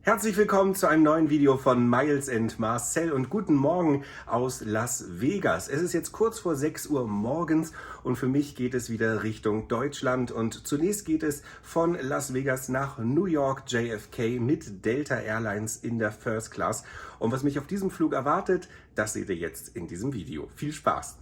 Herzlich willkommen zu einem neuen Video von Miles and Marcel und guten Morgen aus Las Vegas. Es ist jetzt kurz vor 6 Uhr morgens und für mich geht es wieder Richtung Deutschland und zunächst geht es von Las Vegas nach New York JFK mit Delta Airlines in der First Class. Und was mich auf diesem Flug erwartet, das seht ihr jetzt in diesem Video. Viel Spaß!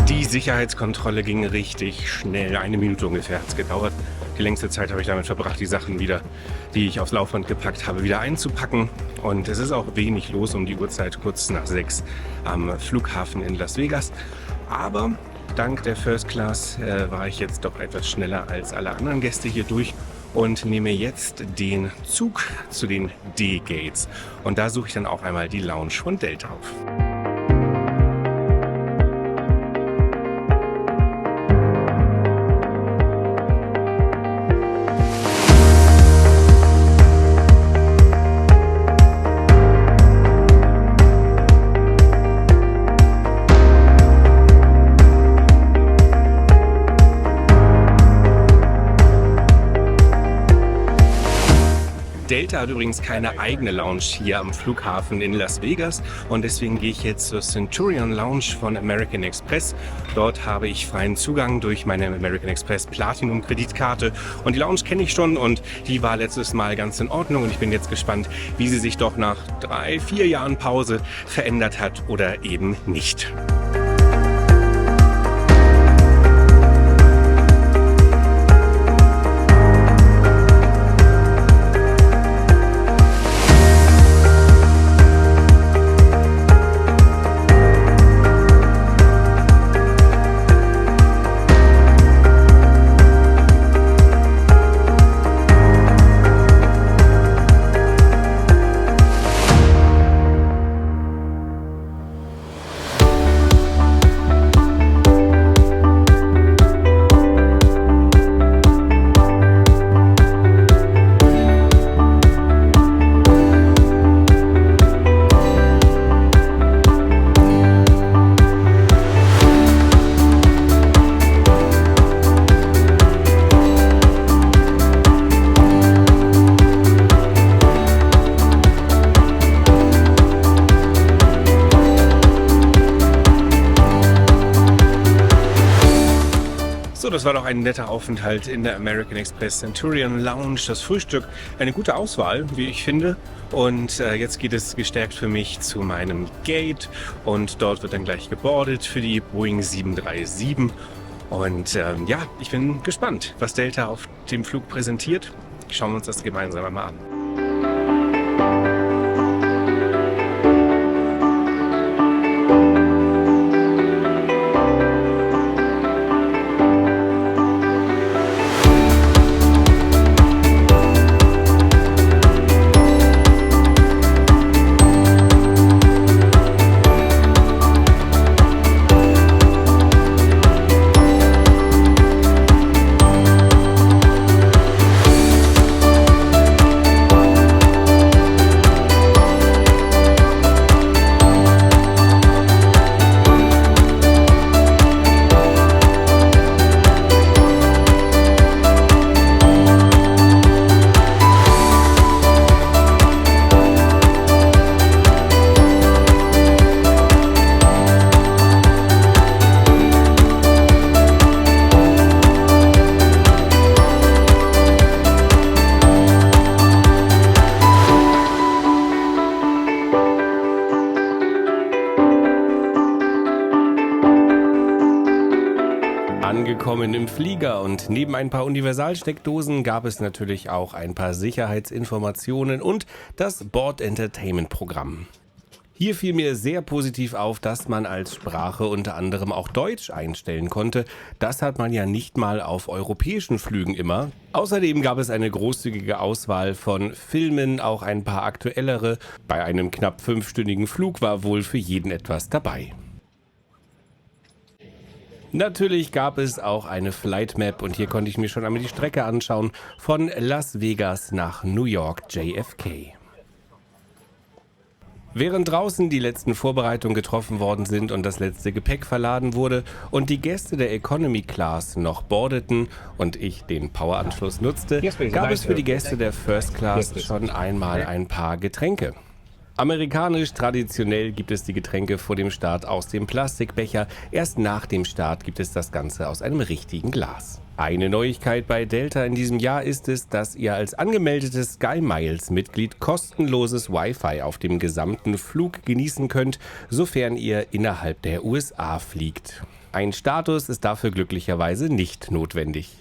Die Sicherheitskontrolle ging richtig schnell. 1 Minute ungefähr hat es gedauert. Die längste Zeit habe ich damit verbracht, die Sachen wieder, die ich aufs Laufband gepackt habe, wieder einzupacken. Und es ist auch wenig los um die Uhrzeit, kurz nach 6 am Flughafen in Las Vegas. Aber dank der First Class war ich jetzt doch etwas schneller als alle anderen Gäste hier durch und nehme jetzt den Zug zu den D-Gates. Und da suche ich dann auch einmal die Lounge von Delta auf. Delta hat übrigens keine eigene Lounge hier am Flughafen in Las Vegas und deswegen gehe ich jetzt zur Centurion Lounge von American Express. Dort habe ich freien Zugang durch meine American Express Platinum Kreditkarte und die Lounge kenne ich schon und die war letztes Mal ganz in Ordnung und ich bin jetzt gespannt, wie sie sich doch nach 3-4 Jahren Pause verändert hat oder eben nicht. So, das war doch ein netter Aufenthalt in der American Express Centurion Lounge. Das Frühstück, eine gute Auswahl, wie ich finde. Und jetzt geht es gestärkt für mich zu meinem Gate und dort wird dann gleich geboardet für die Boeing 737. Und ja, ich bin gespannt, was Delta auf dem Flug präsentiert. Schauen wir uns das gemeinsam einmal an. Angekommen im Flieger und neben ein paar Universalsteckdosen gab es natürlich auch ein paar Sicherheitsinformationen und das Board Entertainment Programm. Hier fiel mir sehr positiv auf, dass man als Sprache unter anderem auch Deutsch einstellen konnte. Das hat man ja nicht mal auf europäischen Flügen immer. Außerdem gab es eine großzügige Auswahl von Filmen, auch ein paar aktuellere. Bei einem knapp 5-stündigen Flug war wohl für jeden etwas dabei. Natürlich gab es auch eine Flight Map und hier konnte ich mir schon einmal die Strecke anschauen von Las Vegas nach New York JFK. Während draußen die letzten Vorbereitungen getroffen worden sind und das letzte Gepäck verladen wurde und die Gäste der Economy Class noch boardeten und ich den Poweranschluss nutzte, gab es für die Gäste der First Class schon einmal ein paar Getränke. Amerikanisch traditionell gibt es die Getränke vor dem Start aus dem Plastikbecher, erst nach dem Start gibt es das Ganze aus einem richtigen Glas. Eine Neuigkeit bei Delta in diesem Jahr ist es, dass ihr als angemeldetes SkyMiles-Mitglied kostenloses Wi-Fi auf dem gesamten Flug genießen könnt, sofern ihr innerhalb der USA fliegt. Ein Status ist dafür glücklicherweise nicht notwendig.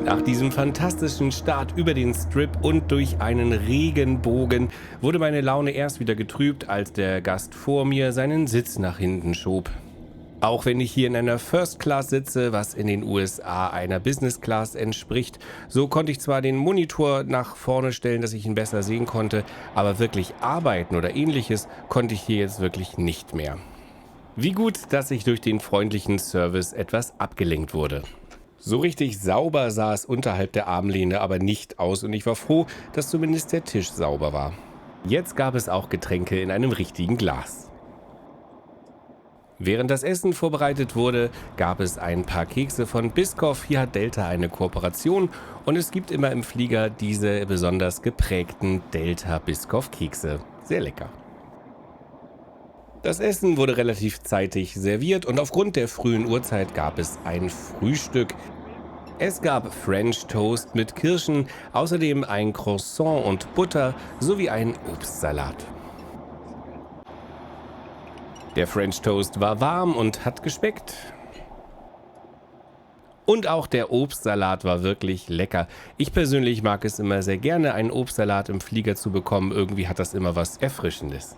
Nach diesem fantastischen Start über den Strip und durch einen Regenbogen wurde meine Laune erst wieder getrübt, als der Gast vor mir seinen Sitz nach hinten schob. Auch wenn ich hier in einer First Class sitze, was in den USA einer Business Class entspricht, so konnte ich zwar den Monitor nach vorne stellen, dass ich ihn besser sehen konnte, aber wirklich arbeiten oder ähnliches konnte ich hier jetzt wirklich nicht mehr. Wie gut, dass ich durch den freundlichen Service etwas abgelenkt wurde. So richtig sauber sah es unterhalb der Armlehne aber nicht aus und ich war froh, dass zumindest der Tisch sauber war. Jetzt gab es auch Getränke in einem richtigen Glas. Während das Essen vorbereitet wurde, gab es ein paar Kekse von Biscoff. Hier hat Delta eine Kooperation und es gibt immer im Flieger diese besonders geprägten Delta Biscoff Kekse. Sehr lecker. Das Essen wurde relativ zeitig serviert und aufgrund der frühen Uhrzeit gab es ein Frühstück. Es gab French Toast mit Kirschen, außerdem ein Croissant und Butter sowie einen Obstsalat. Der French Toast war warm und hat geschmeckt. Und auch der Obstsalat war wirklich lecker. Ich persönlich mag es immer sehr gerne, einen Obstsalat im Flieger zu bekommen. Irgendwie hat das immer was Erfrischendes.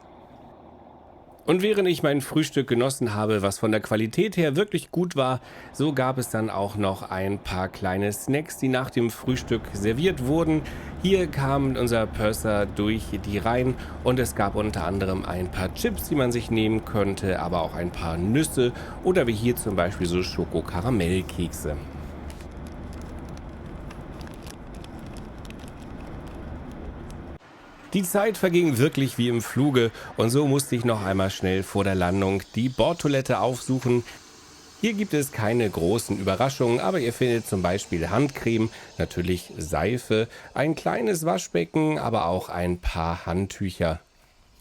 Und während ich mein Frühstück genossen habe, was von der Qualität her wirklich gut war, so gab es dann auch noch ein paar kleine Snacks, die nach dem Frühstück serviert wurden. Hier kam unser Purser durch die Reihen und es gab unter anderem ein paar Chips, die man sich nehmen könnte, aber auch ein paar Nüsse oder wie hier zum Beispiel so Schoko-Karamell-Kekse. Die Zeit verging wirklich wie im Fluge und so musste ich noch einmal schnell vor der Landung die Bordtoilette aufsuchen. Hier gibt es keine großen Überraschungen, aber ihr findet zum Beispiel Handcreme, natürlich Seife, ein kleines Waschbecken, aber auch ein paar Handtücher.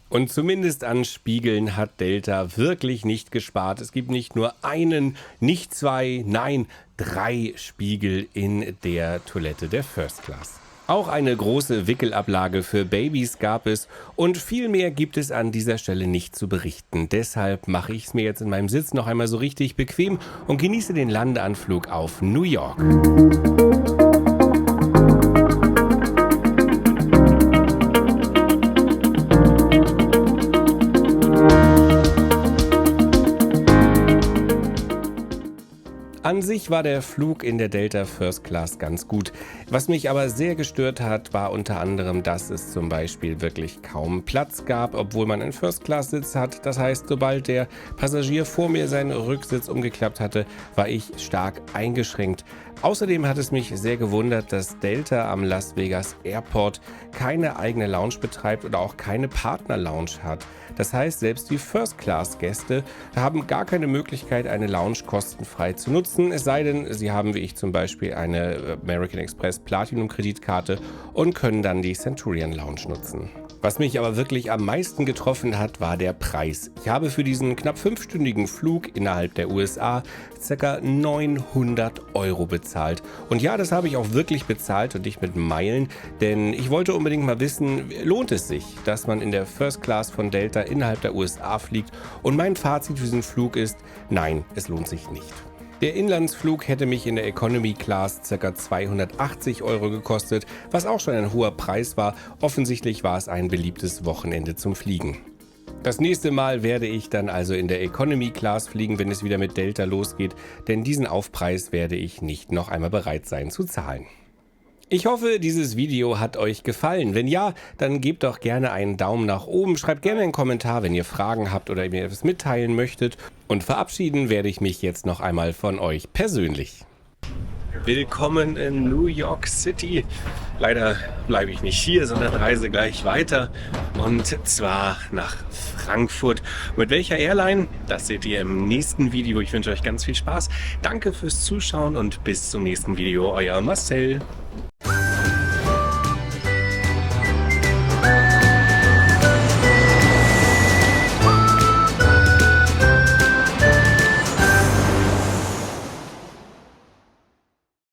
Und zumindest an Spiegeln hat Delta wirklich nicht gespart. Es gibt nicht nur einen, nicht zwei, nein, 3 Spiegel in der Toilette der First Class. Auch eine große Wickelablage für Babys gab es und viel mehr gibt es an dieser Stelle nicht zu berichten. Deshalb mache ich es mir jetzt in meinem Sitz noch einmal so richtig bequem und genieße den Landeanflug auf New York. An sich war der Flug in der Delta First Class ganz gut. Was mich aber sehr gestört hat, war unter anderem, dass es zum Beispiel wirklich kaum Platz gab, obwohl man einen First Class Sitz hat. Das heißt, sobald der Passagier vor mir seinen Rücksitz umgeklappt hatte, war ich stark eingeschränkt. Außerdem hat es mich sehr gewundert, dass Delta am Las Vegas Airport keine eigene Lounge betreibt oder auch keine Partner-Lounge hat. Das heißt, selbst die First-Class-Gäste haben gar keine Möglichkeit, eine Lounge kostenfrei zu nutzen, es sei denn, sie haben wie ich zum Beispiel eine American Express Platinum-Kreditkarte und können dann die Centurion Lounge nutzen. Was mich aber wirklich am meisten getroffen hat, war der Preis. Ich habe für diesen knapp 5-stündigen Flug innerhalb der USA ca. 900 € bezahlt. Und ja, das habe ich auch wirklich bezahlt und nicht mit Meilen, denn ich wollte unbedingt mal wissen, lohnt es sich, dass man in der First Class von Delta innerhalb der USA fliegt? Und mein Fazit für diesen Flug ist, nein, es lohnt sich nicht. Der Inlandsflug hätte mich in der Economy Class ca. 280 € gekostet, was auch schon ein hoher Preis war. Offensichtlich war es ein beliebtes Wochenende zum Fliegen. Das nächste Mal werde ich dann also in der Economy Class fliegen, wenn es wieder mit Delta losgeht, denn diesen Aufpreis werde ich nicht noch einmal bereit sein zu zahlen. Ich hoffe, dieses Video hat euch gefallen. Wenn ja, dann gebt doch gerne einen Daumen nach oben, schreibt gerne einen Kommentar, wenn ihr Fragen habt oder mir etwas mitteilen möchtet. Und verabschieden werde ich mich jetzt noch einmal von euch persönlich. Willkommen in New York City. Leider bleibe ich nicht hier, sondern reise gleich weiter. Und zwar nach Frankfurt. Mit welcher Airline? Das seht ihr im nächsten Video. Ich wünsche euch ganz viel Spaß. Danke fürs Zuschauen und bis zum nächsten Video. Euer Marcel.